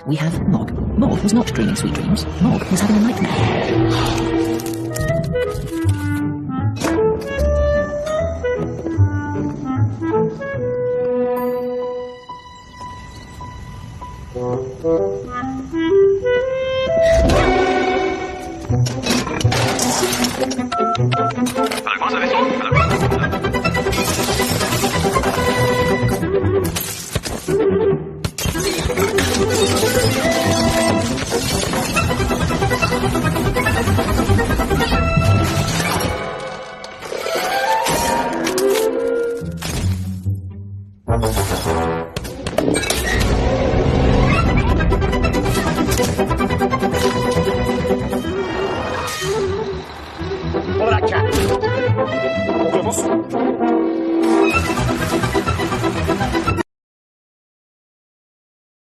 Next, we have Mog. Mog was not dreaming sweet dreams. Mog was having a nightmare. Además de eso,